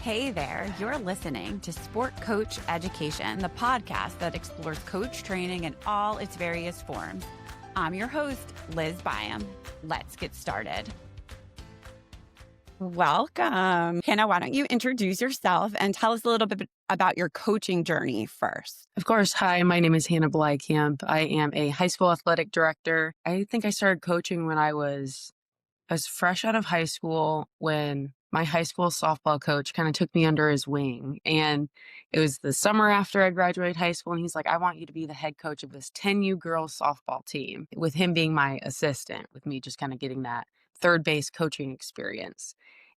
Hey there, you're listening to Sport Coach Education, the podcast that explores coach training in all its various forms. I'm your host, Liz Bleikamp. Let's get started. Welcome. Hannah, why don't you introduce yourself and tell us a little bit about your coaching journey first? Of course. Hi, my name is Hannah Bleikamp. I am a high school athletic director. I think I started coaching when I was fresh out of high school, when my high school softball coach kind of took me under his wing. And it was the summer after I graduated high school. And he's like, I want you to be the head coach of this 10U girls softball team, with him being my assistant, with me just kind of getting that third base coaching experience.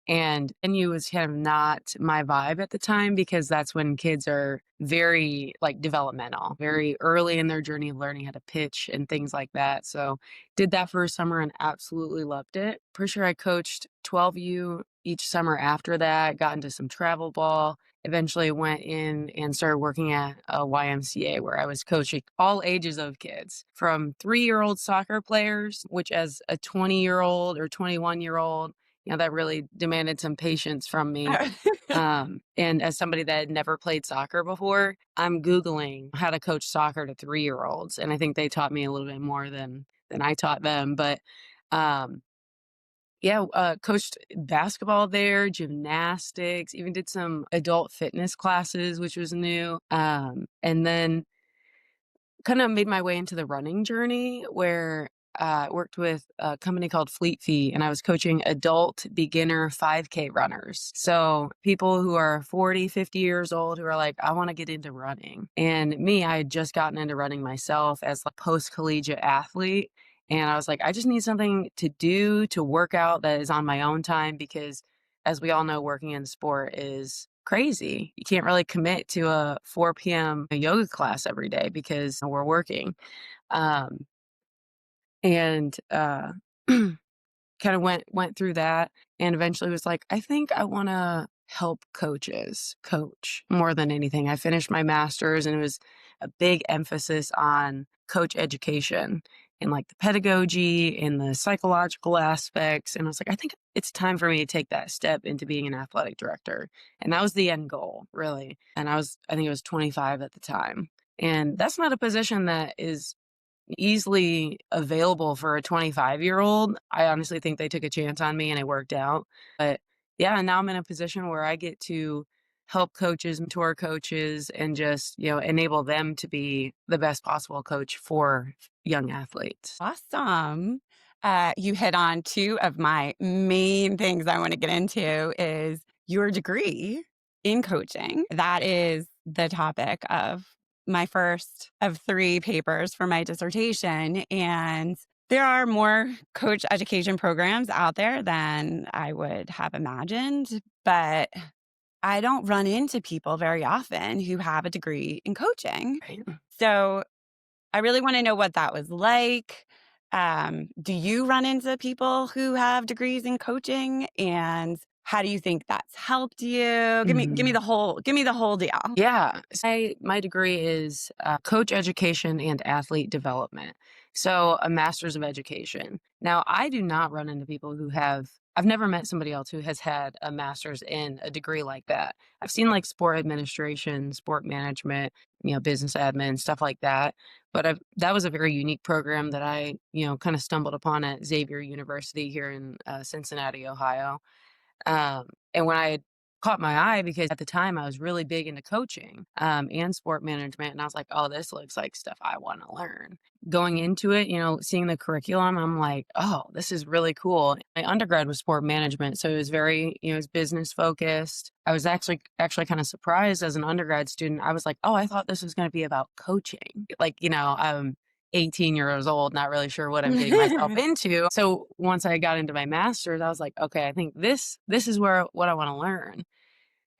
And NU was kind of not my vibe at the time, because that's when kids are very developmental, very early in their journey of learning how to pitch and things like that. So did that for a summer and absolutely loved it. Pretty sure I coached 12U each summer after that, got into some travel ball, eventually went in and started working at a YMCA, where I was coaching all ages of kids, from 3-year-old soccer players, which as a 20-year-old or 21-year-old, that really demanded some patience from me. And as somebody that had never played soccer before, I'm Googling how to coach soccer to 3-year-olds. And I think they taught me a little bit more than I taught them. But coached basketball there, gymnastics, even did some adult fitness classes, which was new. And then kind of made my way into the running journey, where I worked with a company called Fleet Feet, and I was coaching adult beginner 5K runners. So people who are 40, 50 years old who are like, I want to get into running. And me, I had just gotten into running myself as a post-collegiate athlete. And I was like, I just need something to do, to work out, that is on my own time, because as we all know, working in sport is crazy. You can't really commit to a 4 p.m. yoga class every day because we're working. And kind of went through that, and eventually was like, I think I want to help coaches coach more than anything. I finished my master's, and it was a big emphasis on coach education and the pedagogy and the psychological aspects. And I was like, I think it's time for me to take that step into being an athletic director. And that was the end goal, really. And I think I was 25 at the time. And that's not a position that is easily available for a 25-year-old. I honestly think they took a chance on me and it worked out. But yeah, now I'm in a position where I get to help coaches, mentor coaches, and just, enable them to be the best possible coach for young athletes. Awesome. You hit on two of my main things I want to get into is your degree in coaching. That is the topic of my first of 3 papers for my dissertation. And there are more coach education programs out there than I would have imagined, but I don't run into people very often who have a degree in coaching. Right. So I really want to know what that was like. Do you run into people who have degrees in coaching, and how do you think that's helped you? Give me the whole deal. Yeah. My degree is coach education and athlete development. So a master's of education. Now, I do not run into people I've never met somebody else who has had a master's in a degree like that. I've seen sport administration, sport management, business admin, stuff like that. But that was a very unique program that I, kind of stumbled upon at Xavier University here in Cincinnati, Ohio. And when I had caught my eye, because at the time I was really big into coaching and sport management, and I was like, oh, this looks like stuff I want to learn. Going into it, seeing the curriculum, I'm like, oh, this is really cool. My undergrad was sport management, so it was very, it was business focused. I was actually kind of surprised as an undergrad student. I was like, oh, I thought this was going to be about coaching. I'm 18 years old, not really sure what I'm getting myself into. So once I got into my master's, I was like, okay, I think this is what I want to learn.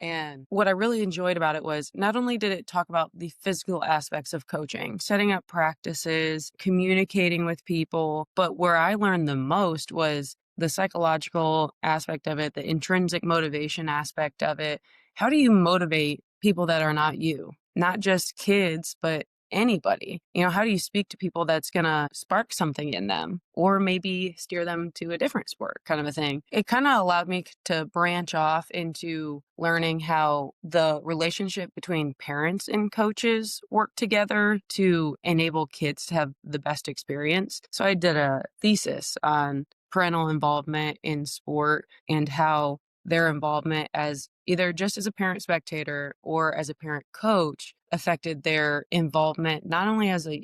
And what I really enjoyed about it was, not only did it talk about the physical aspects of coaching, setting up practices, communicating with people, but where I learned the most was the psychological aspect of it, the intrinsic motivation aspect of it. How do you motivate people that are not you? Not just kids, but anybody? You know, how do you speak to people that's going to spark something in them or maybe steer them to a different sport kind of a thing? It kind of allowed me to branch off into learning how the relationship between parents and coaches work together to enable kids to have the best experience. So I did a thesis on parental involvement in sport and how their involvement as either just as a parent spectator or as a parent coach affected their involvement not only as a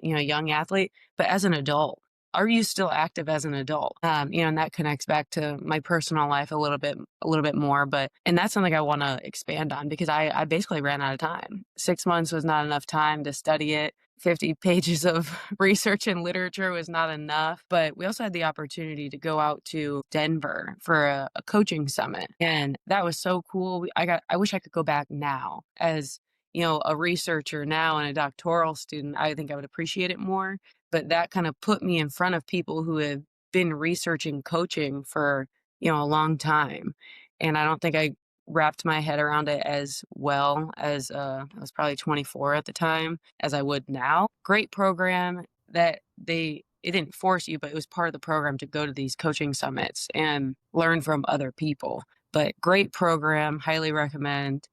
young athlete but as an adult. Are you still active as an adult? And that connects back to my personal life a little bit more. But and that's something I want to expand on because I basically ran out of time. 6 months was not enough time to study it. 50 pages of research and literature was not enough. But we also had the opportunity to go out to Denver for a coaching summit. And that was so cool. I wish I could go back now as, a researcher now and a doctoral student. I think I would appreciate it more. But that kind of put me in front of people who have been researching coaching for, a long time. And I don't think I wrapped my head around it as well as I was probably 24 at the time as I would now. Great program that it didn't force you, but it was part of the program to go to these coaching summits and learn from other people. But great program, highly recommend.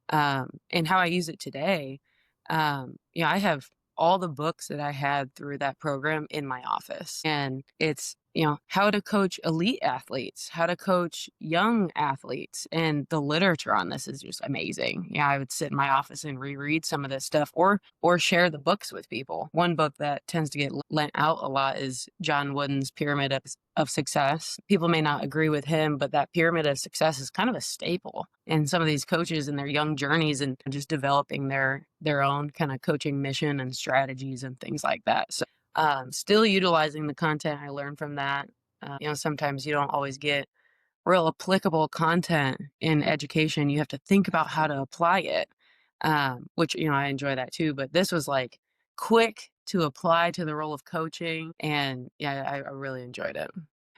And how I use it today, I have all the books that I had through that program in my office. And it's, how to coach elite athletes, how to coach young athletes. And the literature on this is just amazing. Yeah, I would sit in my office and reread some of this stuff or share the books with people. One book that tends to get lent out a lot is John Wooden's Pyramid of Success. People may not agree with him, but that pyramid of success is kind of a staple in some of these coaches and their young journeys and just developing their own kind of coaching mission and strategies and things like that. So still utilizing the content I learned from that. Sometimes you don't always get real applicable content in education. You have to think about how to apply it, which, I enjoy that too. But this was like quick to apply to the role of coaching. And yeah, I really enjoyed it.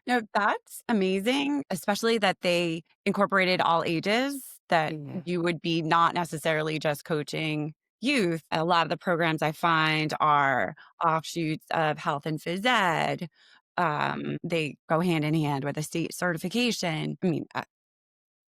No, that's amazing, especially that they incorporated all ages, that Yeah. you would be not necessarily just coaching youth. A lot of the programs I find are offshoots of health and phys ed. They go hand in hand with a state certification. I mean,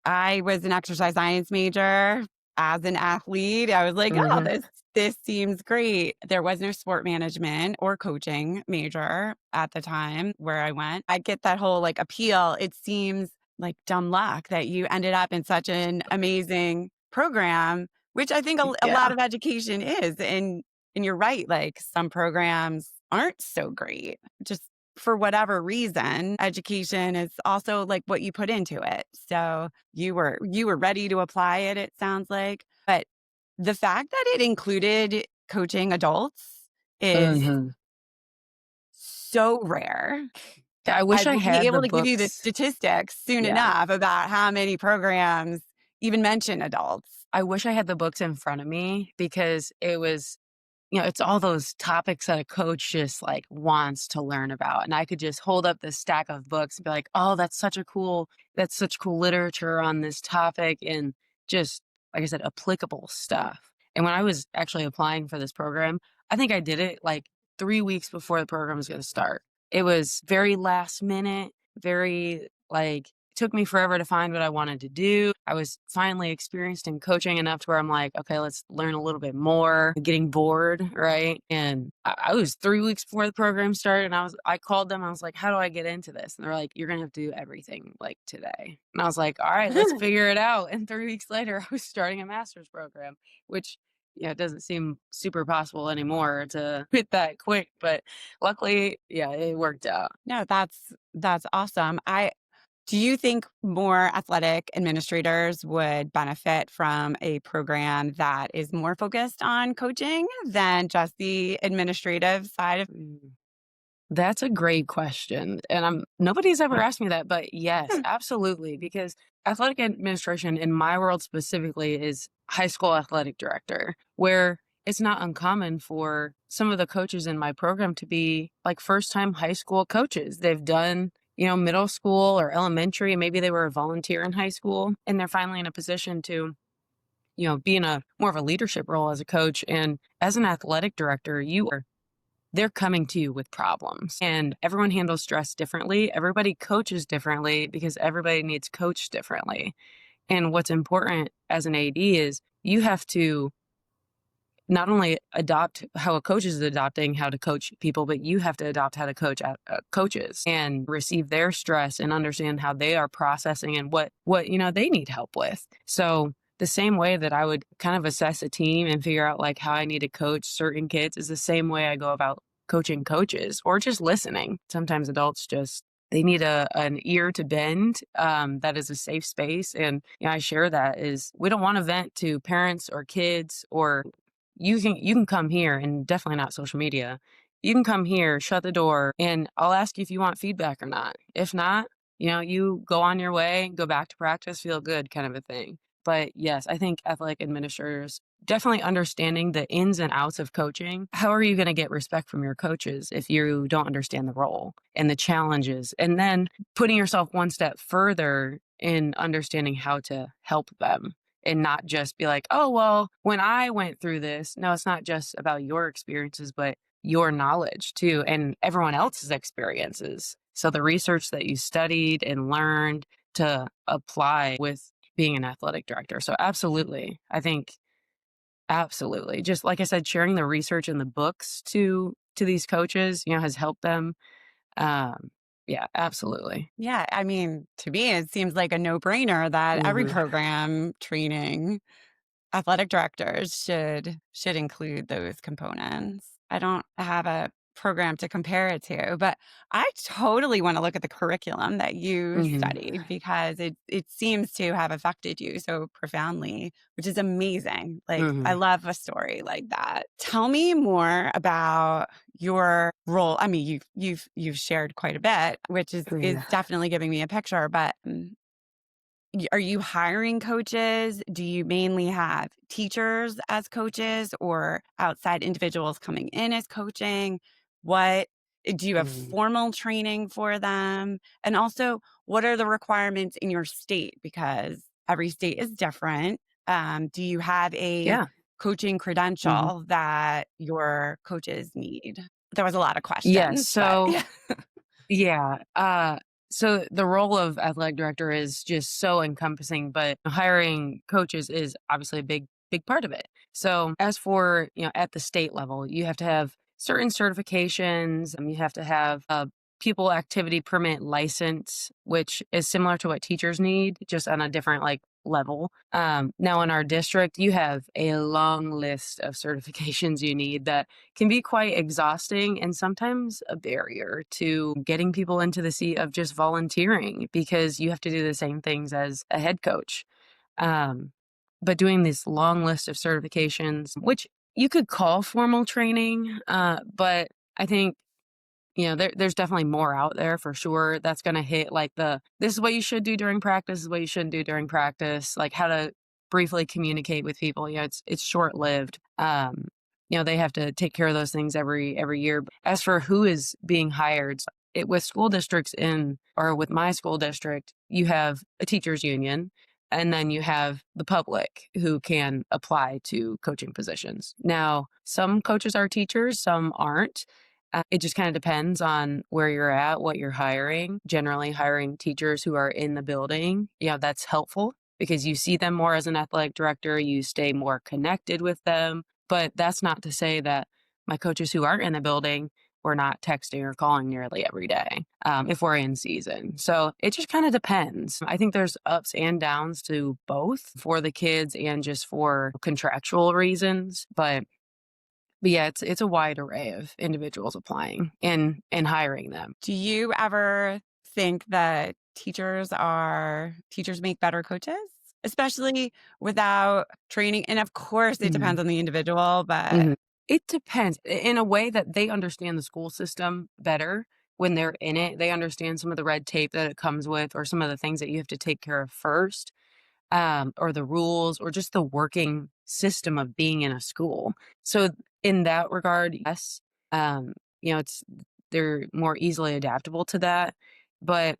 I was an exercise science major. As an athlete, I was like, "Oh, Hmm. this seems great." There was no sport management or coaching major at the time where I went. I get that whole, like, appeal. It seems like dumb luck that you ended up in such an amazing program, which I think a lot Yeah. of education is, and you're right, like, some programs aren't so great, just for whatever reason. Education is also, like, what you put into it. So you were ready to apply it, it sounds like. But the fact that it included coaching adults is Hmm. so rare. I I wish I will be had the able to give you the books. statistics soon Yeah. enough about how many programs even mention adults. I wish I had the books in front of me because it was, it's all those topics that a coach just like wants to learn about. And I could just hold up this stack of books and be like, oh, that's such cool literature on this topic. And just, like I said, applicable stuff. And when I was actually applying for this program, I think I did it like 3 weeks before the program was going to start. It was very last minute, very like, it took me forever to find what I wanted to do. I was finally experienced in coaching enough to where I'm like, okay, let's learn a little bit more. Getting bored, right? And I was 3 weeks before the program started, and I called them. I was like, how do I get into this? And they're like, you're gonna have to do everything like today. And I was like, all right, let's figure it out. And 3 weeks later, I was starting a master's program, which it doesn't seem super possible anymore to quit that quick, but luckily, yeah, it worked out. No, that's awesome. I Do you think more athletic administrators would benefit from a program that is more focused on coaching than just the administrative side of? Mm. That's a great question, and nobody's ever asked me that, but yes, absolutely, because athletic administration in my world specifically is high school athletic director, where it's not uncommon for some of the coaches in my program to be like first-time high school coaches. They've done, middle school or elementary, maybe they were a volunteer in high school, and they're finally in a position to be in a more of a leadership role as a coach. And as an athletic director, they're coming to you with problems, and everyone handles stress differently. Everybody coaches differently because everybody needs coached differently. And what's important as an AD is you have to not only adopt how a coach is adopting how to coach people, but you have to adopt how to coach coaches and receive their stress and understand how they are processing and what they need help with. So the same way that I would kind of assess a team and figure out like how I need to coach certain kids is the same way I go about coaching coaches or just listening. Sometimes adults just they need an ear to bend that is a safe space. And I share that is we don't want to vent to parents or kids or you can come here and definitely not social media. You can come here, shut the door, and I'll ask you if you want feedback or not. If not, you go on your way, go back to practice, feel good kind of a thing. But yes, I think athletic administrators definitely understanding the ins and outs of coaching. How are you going to get respect from your coaches if you don't understand the role and the challenges? And then putting yourself one step further in understanding how to help them and not just be like, oh, well, when I went through this, no, it's not just about your experiences, but your knowledge too, and everyone else's experiences. So the research that you studied and learned to apply with being an athletic director. So absolutely. I think absolutely. Just like I said, sharing the research and the books to these coaches, has helped them. Um, yeah, absolutely. Yeah, I mean, to me, it seems like a no-brainer that every Hmm. program training athletic directors should include those components. I don't have a program to compare it to, but I totally want to look at the curriculum that you Hmm. studied because it seems to have affected you so profoundly, which is amazing. Like I Hmm. love a story like that. Tell me more about your role. I mean, you've shared quite a bit, which is Yeah. definitely giving me a picture, but are you hiring coaches? Do you mainly have teachers as coaches or outside individuals coming in as coaching? What do you have Mm. formal training for them? And also, what are the requirements in your state? Because every state is different. Do you have a Yeah. coaching Mhm. credential that your coaches need? There was a lot of Yes, questions, but so yeah. yeah, so the role of athletic director is just so encompassing, but hiring coaches is obviously a big part of it. So as for, at the state level, you have to have certain certifications, you have to have a pupil activity permit license, which is similar to what teachers need, just on a different like level. Now in our district, you have a long list of certifications you need that can be quite exhausting and sometimes a barrier to getting people into the seat of just volunteering because you have to do the same things as a head coach. Um, but doing this long list of certifications, which you could call formal training, but I think there's definitely more out there for sure that's going to hit like this is what you should do during practice, this is what you shouldn't do during practice, like how to briefly communicate with people. It's short lived. They have to take care of those things every year. As for who is being hired, with school districts in or with my school district, you have a teachers union. And then you have the public who can apply to coaching positions. Now, some coaches are teachers, some aren't. It just kind of depends on where you're at, what you're hiring. Generally, hiring teachers who are in the building, that's helpful because you see them more as an athletic director, you stay more connected with them. But that's not to say that my coaches who aren't in the building, we're not texting or calling nearly every day if we're in season. So it just kind of depends. I think there's ups and downs to both for the kids and just for contractual reasons. But yeah, it's a wide array of individuals applying and hiring them. Do you ever think that teachers make better coaches? Especially without training, and of course, it Mhm, depends on the individual, but mhm. It depends. In a way that they understand the school system better when they're in it. They understand some of the red tape that it comes with or some of the things that you have to take care of first, or the rules or just the working system of being in a school. So in that regard, yes, um, it's they're more easily adaptable to that, but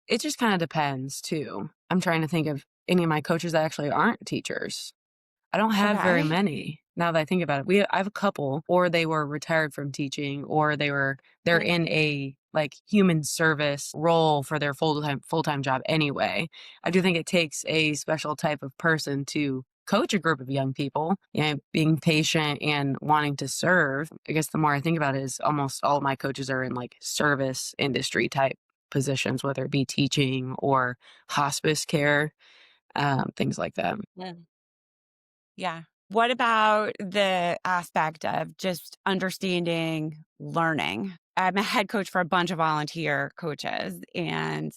it just kind of depends too. I'm trying to think of any of my coaches that actually aren't teachers. I don't have very Okay. many now that I think about it. I have a couple, or they were retired from teaching, or they're Okay. in a, like, human service role for their full-time job anyway. I do think it takes a special type of person to coach a group of young people, and being patient and wanting to serve. I guess the more I think about it is almost all of my coaches are in, like, service industry type positions, whether it be teaching or hospice care, things like that. Yeah. Yeah. What about the aspect of just understanding learning? I'm a head coach for a bunch of volunteer coaches, and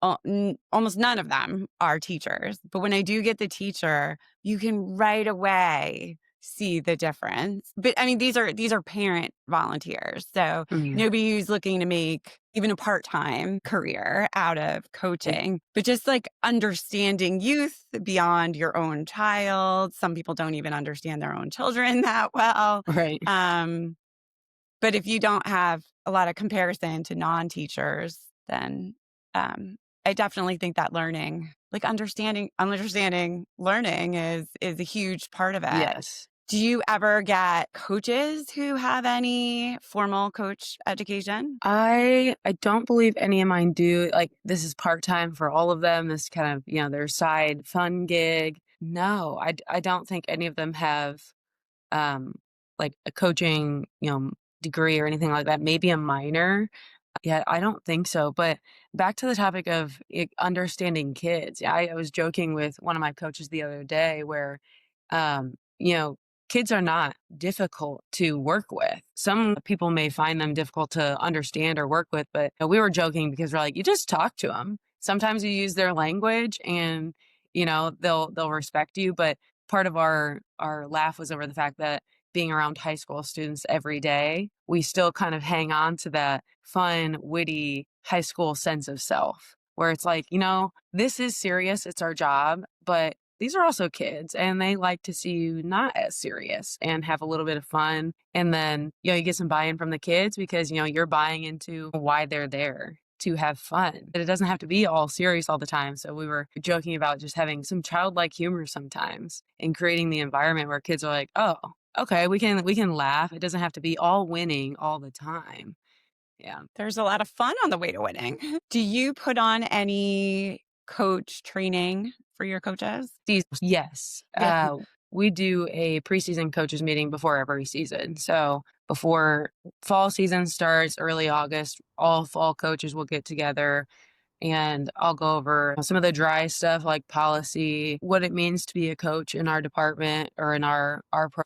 almost none of them are teachers. But when I do get the teacher, you can right away see the difference. But I mean, these are parent volunteers. So Mhm. nobody who's looking to make even a part-time career out of Like, coaching, but just like understanding youth beyond your own child. Some people don't even understand their own children that well. right. Um, but if you don't have a lot of comparison to non-teachers, then, I definitely think that learning, like understanding learning is a huge part of it. Yes. Do you ever get coaches who have any formal coach education? I don't believe any of mine do. Like, this is part-time for all of them, this kind of, their side fun gig. No, I don't think any of them have, um, like, a coaching, degree or anything like that, maybe a minor. Yeah, I don't think so. But back to the topic of understanding kids. Yeah, I was joking with one of my coaches the other day where, um, you know, kids are not difficult to work with. Some people may find them difficult to understand or work with, but we were joking because we're like, you just talk to them. Sometimes you use their language, and they'll respect you. But part of our laugh was over the fact that being around high school students every day, we still kind of hang on to that fun, witty high school sense of self where it's like, this is serious, it's our job, but these are also kids and they like to see you not as serious and have a little bit of fun. And then, you get some buy in from the kids because, you're buying into why they're there to have fun. But it doesn't have to be all serious all the time. So we were joking about just having some childlike humor sometimes and creating the environment where kids are like, oh, okay, we can laugh. It doesn't have to be all winning all the time. Yeah. There's a lot of fun on the way to winning. Do you put on any coach training for your coaches? Yes. Yeah. We do a preseason coaches meeting before every season. So before fall season starts, early August, all fall coaches will get together and I'll go over some of the dry stuff like policy, what it means to be a coach in our department or in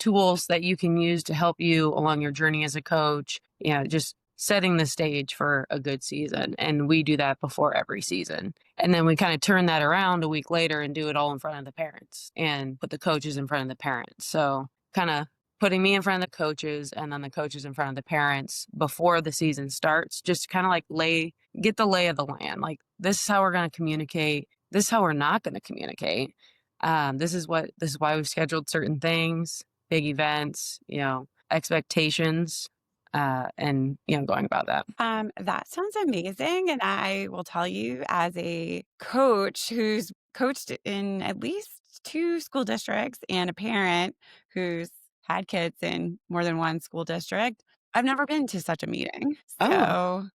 tools that you can use to help you along your journey as a coach. Just setting the stage for a good season. And we do that before every season. And then we kind of turn that around a week later and do it all in front of the parents and put the coaches in front of the parents. So kind of putting me in front of the coaches and then the coaches in front of the parents before the season starts, just kind of like get the lay of the land. Like, this is how we're going to communicate. This is how we're not going to communicate. This is why we've scheduled certain things, big events, expectations, and going about that. That sounds amazing. And I will tell you, as a coach who's coached in at least two school districts and a parent who's had kids in more than one school district, I've never been to such a meeting. Oh, So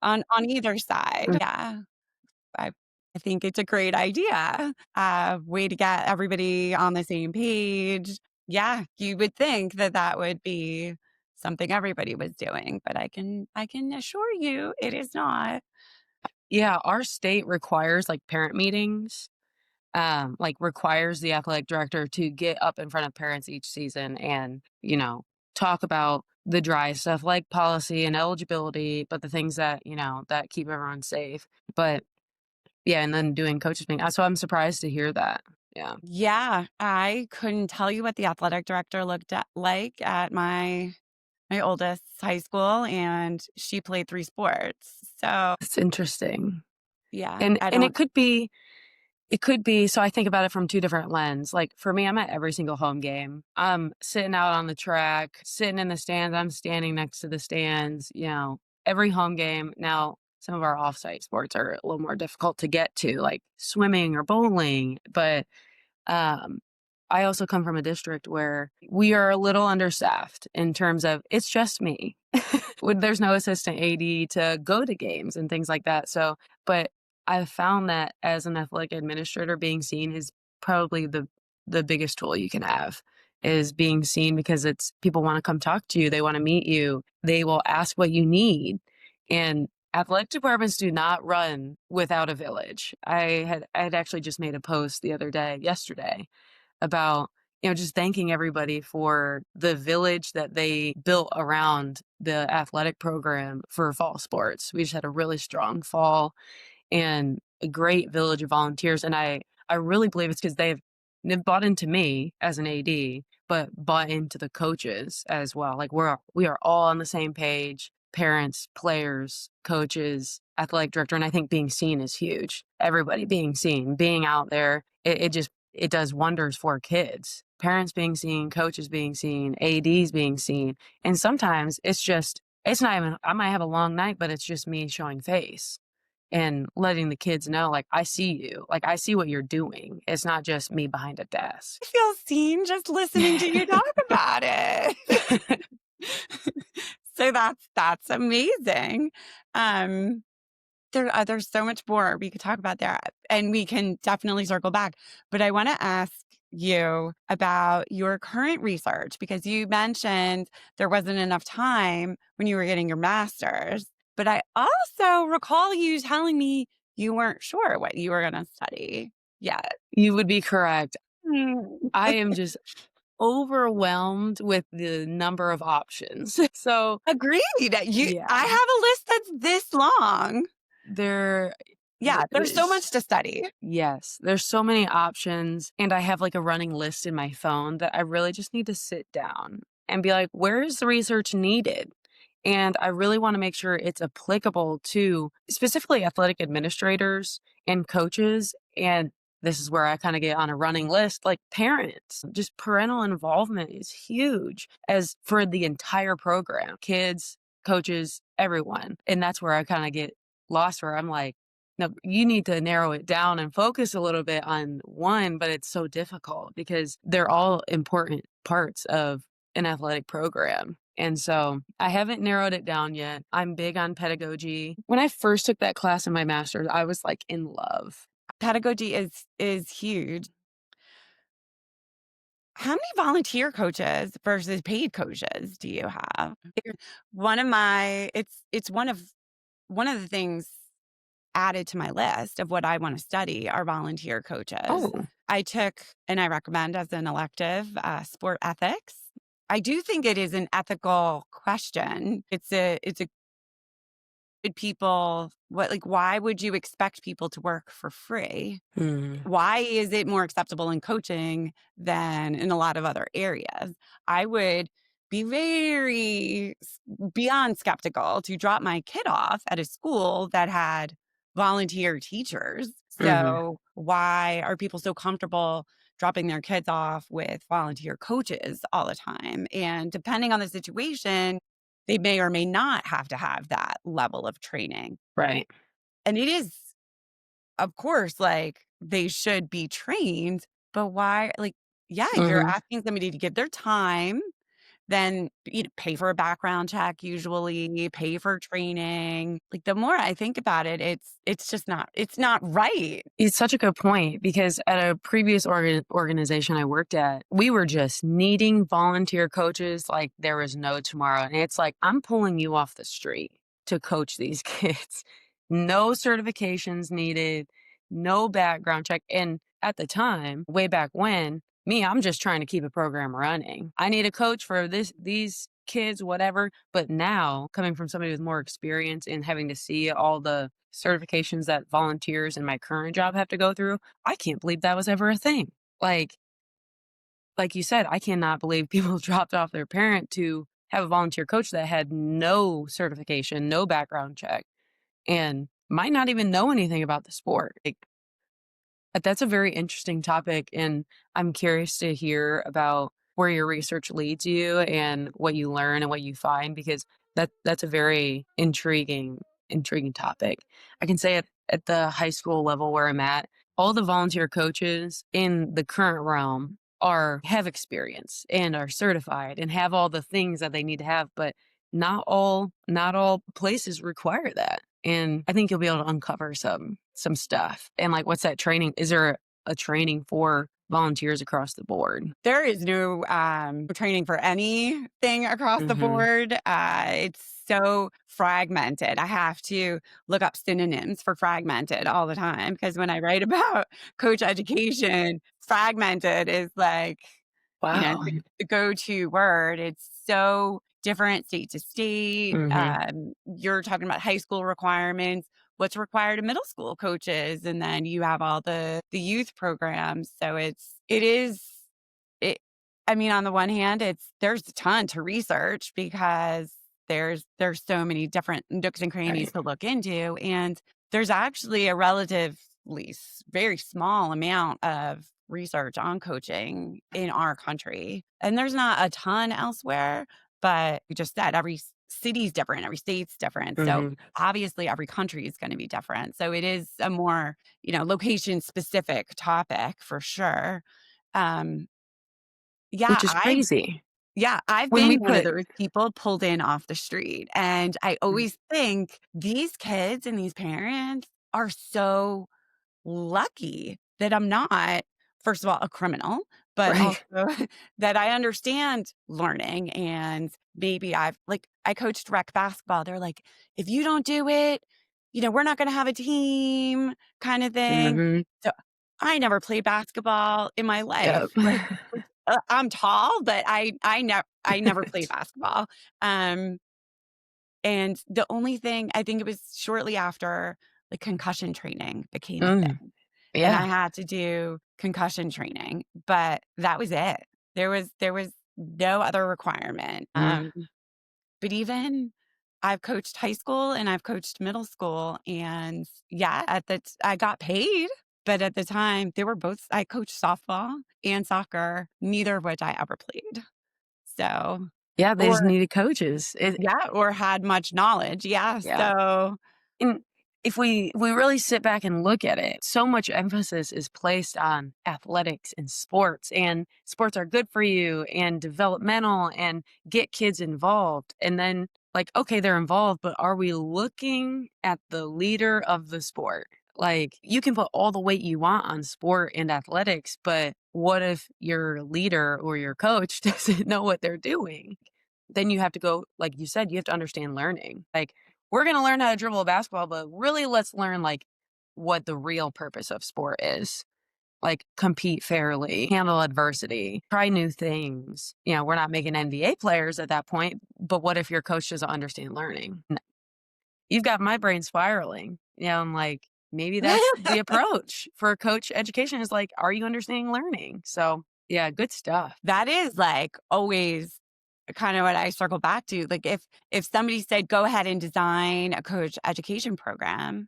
on either side, yeah, I I think it's a great idea. Way to get everybody on the same page. Yeah, you would think that that would be something everybody was doing, but I can assure you it is not. yeah. Our state requires like parent meetings, like requires the athletic director to get up in front of parents each season and, talk about the dry stuff like policy and eligibility, but the things that, that keep everyone safe. But yeah, and then doing coaches meeting. So I'm surprised to hear that. Yeah. Yeah, I couldn't tell you what the athletic director looked at like at my oldest high school, and she played 3 sports. So, It's interesting. yeah, And I and don't. it could be, so I think about it from two different lens. Like for me, I'm at every single home game. I'm sitting out on the track, sitting in the stands, I'm standing next to the stands, every home game. Now, some of our off-site sports are a little more difficult to get to, like swimming or bowling, but um I also come from a district where we are a little understaffed in terms of it's just me. There's no assistant AD to go to games and things like that. So, but I've found that as an athletic administrator, being seen is probably the biggest tool you can have is being seen because it's people want to come talk to you, they want to meet you, they will ask what you need. And athletic departments do not run without a village. I had actually just made a post the other day, yesterday, about, just thanking everybody for the village that they built around the athletic program for fall sports. We just had a really strong fall and a great village of volunteers, and I really believe it's because they've bought into me as an AD, but bought into the coaches as well. Like, we are all on the same page, parents, players, coaches, athletic director, and I think being seen is huge. Everybody being seen, being out there, it does wonders for kids. Parents being seen, coaches being seen, ADs being seen, and sometimes it's not even I might have a long night, but it's just me showing face and letting the kids know, like, "I see you. Like, I see what you're doing. It's not just me behind a desk." I feel seen just listening to you talk about it. So that's amazing. Um, there's so much more we could talk about there, and we can definitely circle back. But I want to ask you about your current research because you mentioned there wasn't enough time when you were getting your master's. But I also recall you telling me you weren't sure what you were going to study yet. You would be correct. Mm. I am just overwhelmed with the number of options. So, Agreed. yeah, I have a list that's this long. there Yeah, there's so much there's to study. yes, there's so many options, and I have, like, a running list in my phone that I really just need to sit down and be like, "Where is the research needed?" And I really wanna make sure it's applicable to specifically athletic administrators and coaches, and this is where I kinda get on a running list, like parents. Just parental involvement is huge as for the entire program, kids, coaches, everyone, and that's where I kinda get lost where I'm like, no, you need to narrow it down and focus a little bit on one, but it's so difficult because they're all important parts of an athletic program. And so I haven't narrowed it down yet. I'm big on pedagogy. When I first took that class in my master's, I was like in love. Pedagogy is huge. How many volunteer coaches versus paid coaches do you have? One of my it's one of the things added to my list of what I want to study are volunteer coaches. Oh, I took, and I recommend as an elective, sport ethics. I do think it is an ethical question. It's a good people what like why would you expect people to work for free? hmm, Why is it more acceptable in coaching than in a lot of other areas? I would be beyond skeptical to drop my kid off at a school that had volunteer teachers. hmm, So, why are people so comfortable dropping their kids off with volunteer coaches all the time? And depending on the situation, they may or may not have to have that level of training. right. And it is of course, like, they should be trained, but why like, yeah, you're Hmm. asking somebody to give their time, then, pay for a background check usually, pay for training. Like, the more I think about it, it's just not it's not right. It's such a good point because at a previous organization I worked at, we were just needing volunteer coaches like there was no tomorrow. And it's like, I'm pulling you off the street to coach these kids. No certifications needed, no background check. And at the time, way back when, I'm just trying to keep a program running. I need a coach for these kids, whatever. But now, coming from somebody with more experience and having to see all the certifications that volunteers in my current job have to go through, I can't believe that was ever a thing. Like like you said, I cannot believe people dropped off their parent to have a volunteer coach that had no certification, no background check, and might not even know anything about the sport. Like, but that's a very interesting topic, and I'm curious to hear about where your research leads you and what you learn and what you find because that's a very intriguing topic. I can say at the high school level where I'm at, all the volunteer coaches in the current realm are have experience and are certified and have all the things that they need to have, but not all places require that. And I think you'll be able to uncover some stuff. And like what's that training? Is there a training for volunteers across the board? There is no training for anything across the Mhm. board. It's so fragmented. I have to look up synonyms for fragmented all the time because when I write about coach education, fragmented is like, Wow. the go-to word. It's so different state to state. Mhm. You're talking about high school requirements, what's required of middle school coaches, and then you have all the youth programs. So it is it I mean, on the one hand, there's a ton to research because there's so many different nooks and crannies Right. to look into, and there's actually a relatively very small amount of research on coaching in our country. And there's not a ton elsewhere, but you just said every city's different, every state's different. So Mhm. obviously every country is going to be different. So it is a more, location specific topic for sure. Um, yeah, Which is crazy. I've When we been one of put those people pulled in off the street, and I Mm. always think these kids and these parents are so lucky that I'm not, first of all, a criminal, but also Right. that I understand learning. And maybe I coached rec basketball. They're like, if you don't do it, we're not going to have a team kind of thing. Mhm. So I never played basketball in my Yep. life. I'm tall, but I never played basketball. Um, and the only thing I think it was shortly after like concussion training became a Mm. thing and I Yeah. had to do concussion training, but that was it. There was no other requirement. Mhm. But even I've coached high school and I've coached middle school, and yeah, I got paid, but at the time they were both. I coached softball and soccer, neither of which I ever played. So, Yeah, they just or needed coaches. or had much knowledge. Yeah. Yeah. So And if we really sit back and look at it, so much emphasis is placed on athletics and sports are good for you and developmental and get kids involved. And then like, okay, they're involved, but are we looking at the leader of the sport? Like you can put all the weight you want on sport and athletics, but what if your leader or your coach doesn't know what they're doing? Then you have to go, like you said, you have to understand learning. Like we're going to learn how to dribble a basketball, but really let's learn like what the real purpose of sport is. Like compete fairly, handle adversity, try new things. We're not making NBA players at that point, but what if your coach doesn't understand learning? You've got my brain spiraling. I'm like, maybe that's the approach for coach education is like, are you understanding learning? So, yeah, good stuff. that is like always kind of what I circle back to. Like if somebody said, go ahead and design a coach education program,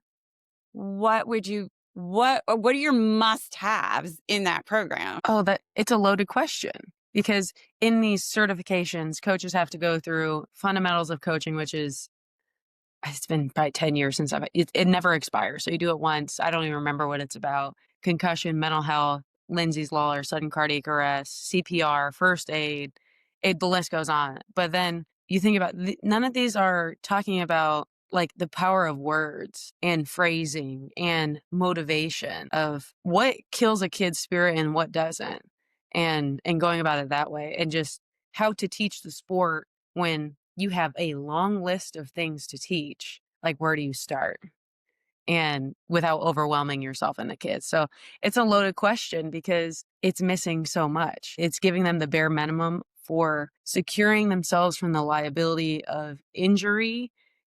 what are your must-haves in that program? Oh, that it's a loaded question because in these certifications, coaches have to go through fundamentals of coaching, which is it's been probably 10 years since it never expires. So you do it once. I don't even remember what it's about. Concussion, mental health, Lindsay's Law or sudden cardiac arrest, CPR, first aid. The list goes on. But then you think about none of these are talking about like the power of words and phrasing and motivation of what kills a kid's spirit and what doesn't. And going about it that way and just how to teach the sport when you have a long list of things to teach, like where do you start? And without overwhelming yourself and the kids. So it's a loaded question because it's missing so much. It's giving them the bare minimum for securing themselves from the liability of injury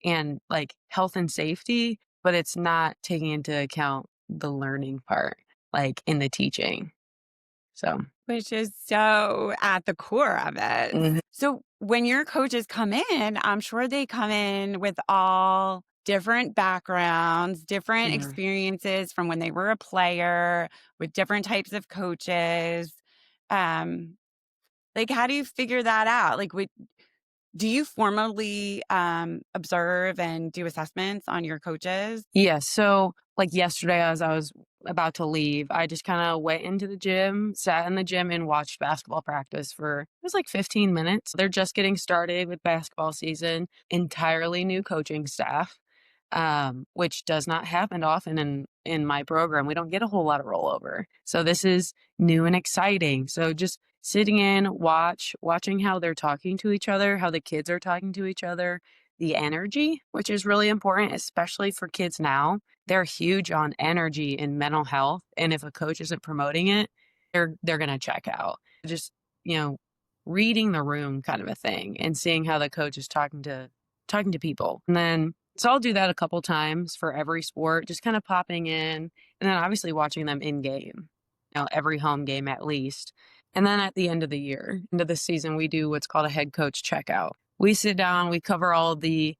and like health and safety, but it's not taking into account the learning part, like in the teaching. So, Which is so at the core of it. mhm, So when your coaches come in, I'm sure they come in with all different backgrounds, different yeah. experiences from when they were a player with different types of coaches. Um, like how do you figure that out? Like do you formally observe and do assessments on your coaches? Yeah. So, like yesterday, as I was about to leave, I just kinda went into the gym, sat in the gym, and watched basketball practice for it was like 15 minutes. They're just getting started with basketball season, entirely new coaching staff, which does not happen often in my program. We don't get a whole lot of rollover. So this is new and exciting. So just sitting in, watching how they're talking to each other, how the kids are talking to each other, the energy, which is really important, especially for kids now. They're huge on energy and mental health, and if a coach isn't promoting it, they're gonna check out. Just, you know, reading the room kind of a thing and seeing how the coach is talking to people. And then so I'll do that a couple times for every sport, just kind of popping in and then obviously watching them in game. Every home game at least. And then at the end of the year, end of the season, we do what's called a head coach checkout. We sit down, we cover all of the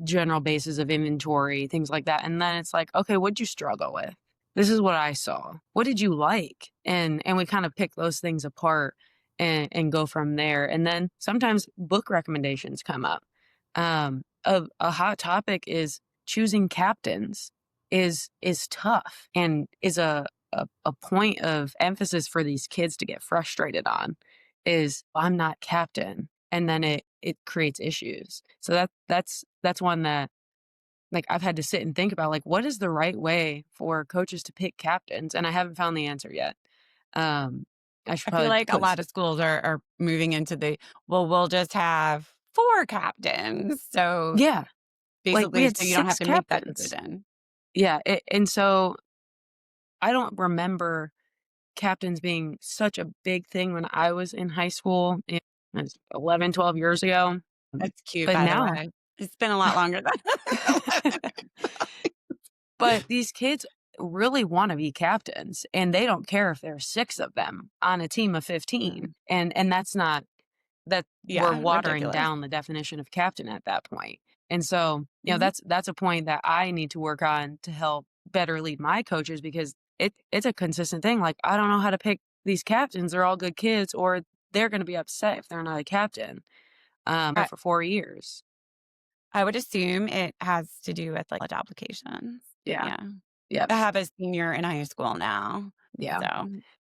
general bases of inventory, things like that. And then it's like, okay, what'd you struggle with? This is what I saw. What did you like? And we kind of pick those things apart and go from there. And then sometimes book recommendations come up. A hot topic is choosing captains is tough and is a point of emphasis for these kids to get frustrated on is I'm not captain, and then it creates issues. So that's one that like I've had to sit and think about like what is the right way for coaches to pick captains, and I haven't found the answer yet. Um, I should I feel probably like a lot of schools are moving into the, well, we'll just have 4 captains. So yeah, like we basically, had so you don't have six to make that captains. decision. Yeah, and so I don't remember captains being such a big thing when I was in high school, was 11, 12 years ago. That's cute, But by the now way. It's been a lot longer than 11. but these kids really wanna be captains, and they don't care if there's 6 of them on a team of 15, Mm. and that's not that we're Yeah, watering ridiculous. down the definition of captain at that point. And so, Mhm. that's a point that I need to work on to help better lead my coaches because it's a consistent thing. Like, I don't know how to pick these captains. They're all good kids, or they're gonna be upset if they're not a captain, I for 4 years. I would assume it has to do with, like, college applications. Yeah. Yeah. Yep. I have a senior in high school now, Yeah.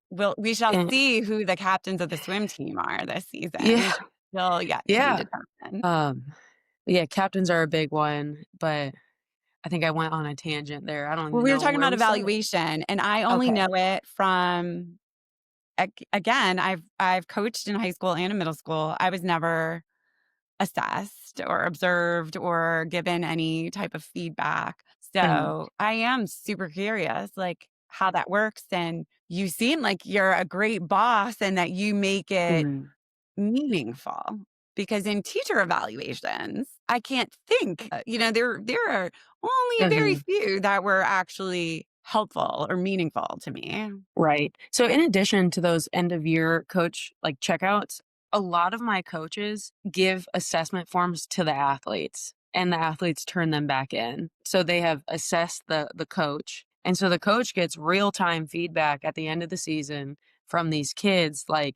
so we shall And see who the captains of the swim team are this yeah. season. Still yet to be Yeah. determined. Um, yeah, captains are a big one, but I think I went on a tangent there. I don't Well, even we were know talking where about we started. evaluation, and I only Okay. know it from again, I've coached in high school and in middle school. I was never assessed or observed or given any type of feedback. And So, I am super curious, like, how that works, and you seem like you're a great boss and that you make it mm, meaningful. Because in teacher evaluations, I can't think, there are only a very mhm. few that were actually helpful or meaningful to me. Right. So in addition to those end of year coach like checkouts, a lot of my coaches give assessment forms to the athletes and the athletes turn them back in. So they have assessed the coach. And so the coach gets real-time feedback at the end of the season from these kids like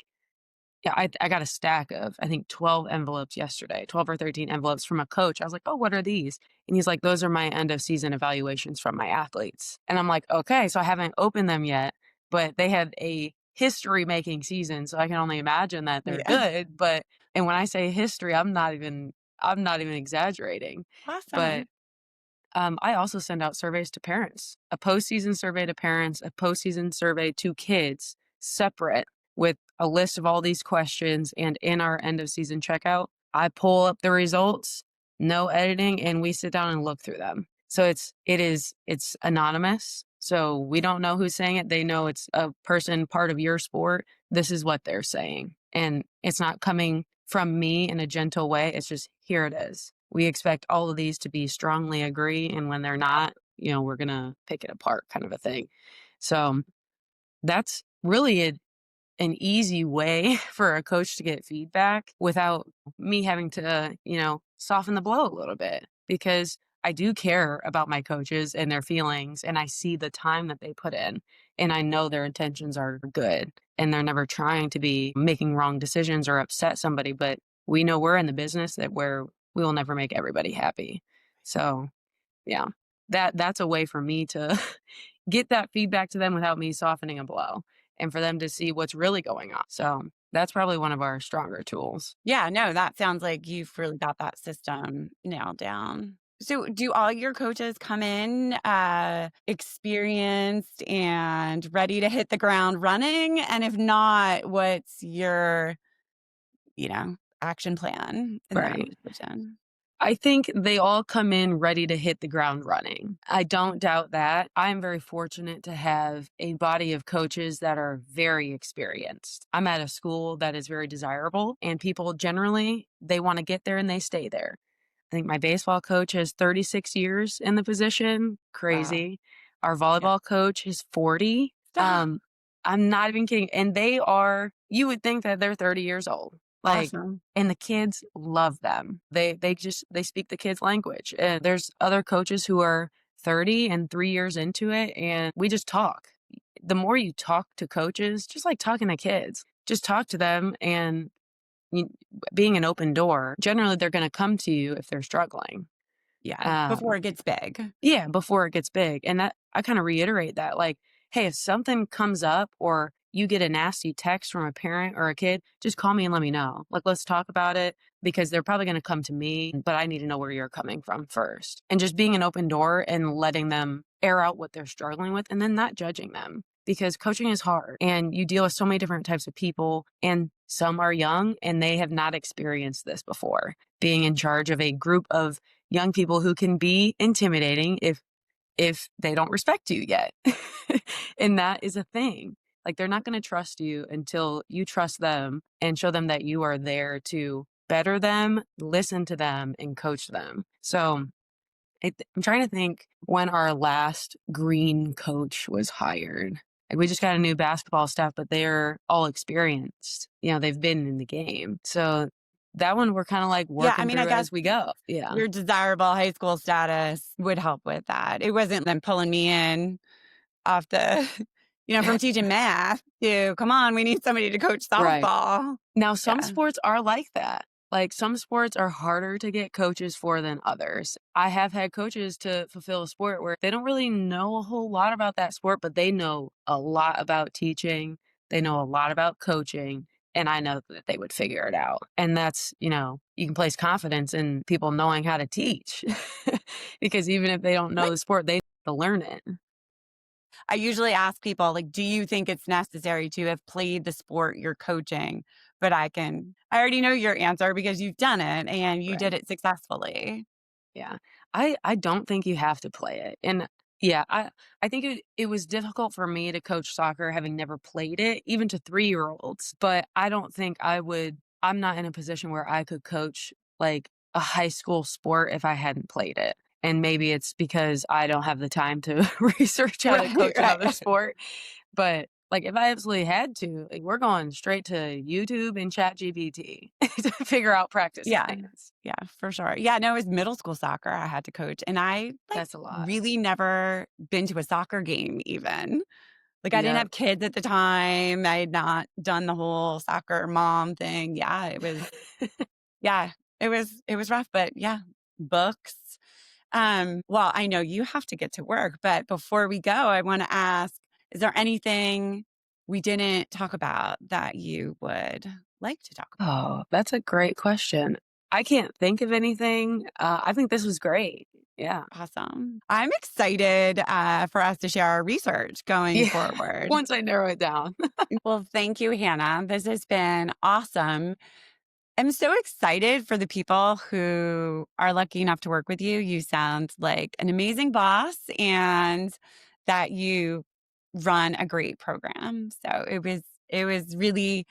yeah, I got a stack of, I think, 12 envelopes yesterday, 12 or 13 envelopes from a coach. I was like, "Oh, what are these?" And he's like, "Those are my end of season evaluations from my athletes." And I'm like, "Okay." So I haven't opened them yet, but they had a history making season, so I can only imagine that they're Yeah. good, but and when I say history, I'm not even exaggerating. But Awesome. I also send out surveys to parents, a postseason survey to parents, a postseason survey to kids, separate with a list of all these questions. And in our end of season checkout, I pull up the results, no editing, and we sit down and look through them. So it's anonymous. So we don't know who's saying it. They know it's a person part of your sport. This is what they're saying. And it's not coming from me in a gentle way. It's just here it is. We expect all of these to be strongly agree, and when they're not, we're gonna pick it apart kind of a thing. So that's really an easy way for a coach to get feedback without me having to, soften the blow a little bit because I do care about my coaches and their feelings and I see the time that they put in and I know their intentions are good and they're never trying to be making wrong decisions or upset somebody, but we know we're in the business that where we will never make everybody happy. So, yeah. That's a way for me to get that feedback to them without me softening a blow and for them to see what's really going on. So that's probably one of our stronger tools. Yeah, no, that sounds like you've really got that system nailed down. So, do all your coaches come in experienced and ready to hit the ground running? And if not, what's your, action plan in that Right. situation? I think they all come in ready to hit the ground running. I don't doubt that. I'm very fortunate to have a body of coaches that are very experienced. I'm at a school that is very desirable, and people generally, they want to get there and they stay there. I think my baseball coach has 36 years in the position. Wow. Crazy. Our Yeah. volleyball coach is 40. Stop. I'm not even kidding. And they are, you would think that they're 30 years old. Like, Awesome. and the kids love them. They speak the kids' language. And there's other coaches who are 30 and 3 years into it, and we just talk. The more you talk to coaches, just like talking to kids, just talk to them and you, being an open door, generally they're going to come to you if they're struggling. Yeah. Before Um, it gets big. yeah, before it gets big. And that I kind of reiterate that like, hey, if something comes up or you get a nasty text from a parent or a kid, just call me and let me know. Like, let's talk about it because they're probably going to come to me, but I need to know where you're coming from first. And just being an open door and letting them air out what they're struggling with and then not judging them because coaching is hard and you deal with so many different types of people and some are young and they have not experienced this before. Being in charge of a group of young people who can be intimidating if they don't respect you yet. And that is a thing. Like they're not going to trust you until you trust them and show them that you are there to better them, listen to them and coach them. So I'm trying to think when our last green coach was hired. Like we just got a new basketball staff, but they're all experienced. They've been in the game. So that one we're kind of like Yeah. I working mean, I through guess as we go. Yeah. your desirable high school status would help with that. It wasn't them pulling me in off the, from teaching math to come on, we need somebody to coach Right. softball. Now, some Yeah. sports are like that. Like some sports are harder to get coaches for than others. I have had coaches to fulfill a sport where they don't really know a whole lot about that sport, but they know a lot about teaching. They know a lot about coaching. And I know that they would figure it out. And that's, you can place confidence in people knowing how to teach because even if they don't know the sport, they know to learn it. I usually ask people, like, do you think it's necessary to have played the sport you're coaching? But I already know your answer because you've done it and you did Right. it successfully. Yeah. I don't think you have to play it. And yeah, I think it was difficult for me to coach soccer having never played it, even to 3-year-olds. But I don't think I'm not in a position where I could coach like a high school sport if I hadn't played it. And maybe it's because I don't have the time to research how to Right, coach another right. sport. But like if I absolutely had to, like we're going straight to YouTube and Chat GPT to figure out practice Yeah. plans. Yeah, for sure. Yeah, no, it was middle school soccer I had to coach, and I, That's a lot. really never been to a soccer game even. Like, I didn't Yep. have kids at the time. I had not done the whole soccer mom thing. Yeah, it was rough, but yeah, books. Well, I know you have to get to work, but before we go, I wanna ask, is there anything we didn't talk about that you would like to talk about? Oh, that's a great question. I can't think of anything. I think this was great. Yeah. Awesome. I'm excited, for us to share our research going Yeah. forward. Once I narrow it down. Well, thank you, Hannah. This has been awesome. I'm so excited for the people who are lucky enough to work with you. You sound like an amazing boss and that you run a great program. So it was really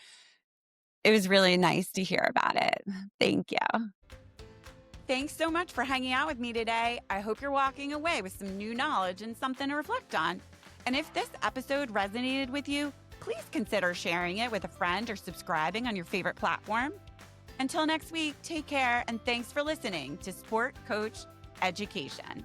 nice to hear about it. Thank you. Thanks so much for hanging out with me today. I hope you're walking away with some new knowledge and something to reflect on. And if this episode resonated with you, please consider sharing it with a friend or subscribing on your favorite platform. Until next week, take care and thanks for listening to Sport Coach Education.